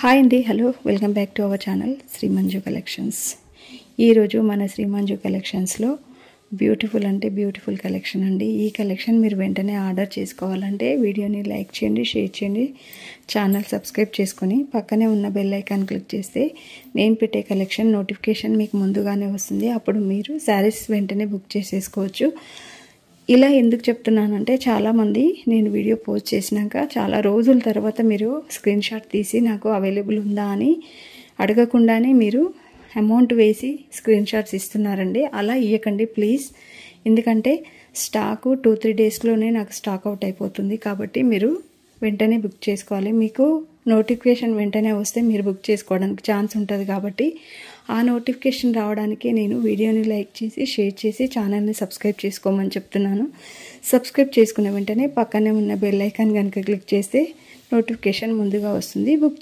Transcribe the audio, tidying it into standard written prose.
Hi అండి, hello, welcome back to our channel Sri Manju collections. ఈరోజు మన శ్రీ మంజు కలెక్షన్స్లో బ్యూటిఫుల్ అంటే బ్యూటిఫుల్ కలెక్షన్ అండి. ఈ కలెక్షన్ మీరు వెంటనే ఆర్డర్ చేసుకోవాలంటే వీడియోని లైక్ చేయండి, షేర్ చేయండి, ఛానల్ సబ్స్క్రైబ్ చేసుకొని పక్కనే ఉన్న బెల్ ఐకాన్ క్లిక్ చేస్తే నేను పెట్టే కలెక్షన్ నోటిఫికేషన్ మీకు ముందుగానే వస్తుంది. అప్పుడు మీరు శారీస్ వెంటనే బుక్ చేసేసుకోవచ్చు. ఇలా ఎందుకు చెప్తున్నానంటే చాలామంది నేను వీడియో పోస్ట్ చేసినాక చాలా రోజుల తర్వాత మీరు స్క్రీన్ షాట్ తీసి నాకు అవైలబుల్ ఉందా అని అడగకుండానే మీరు అమౌంట్ వేసి స్క్రీన్ షాట్స్ ఇస్తున్నారండి. అలా ఇవ్వకండి ప్లీజ్. ఎందుకంటే స్టాకు 2-3 డేస్లోనే నాకు స్టాక్ అవుట్ అయిపోతుంది. కాబట్టి మీరు వెంటనే బుక్ చేసుకోవాలి. మీకు నోటిఫికేషన్ వెంటనే వస్తే మీరు బుక్ చేసుకోవడానికి ఛాన్స్ ఉంటుంది. కాబట్టి ఆ నోటిఫికేషన్ రావడానికి నేను వీడియోని లైక్ చేసి షేర్ చేసి ఛానల్ని సబ్స్క్రైబ్ చేసుకోమని చెప్తున్నాను. సబ్స్క్రైబ్ చేసుకున్న వెంటనే పక్కనే ఉన్న బెల్ ఐకాన్ కనుక క్లిక్ చేస్తే నోటిఫికేషన్ ముందుగా వస్తుంది. బుక్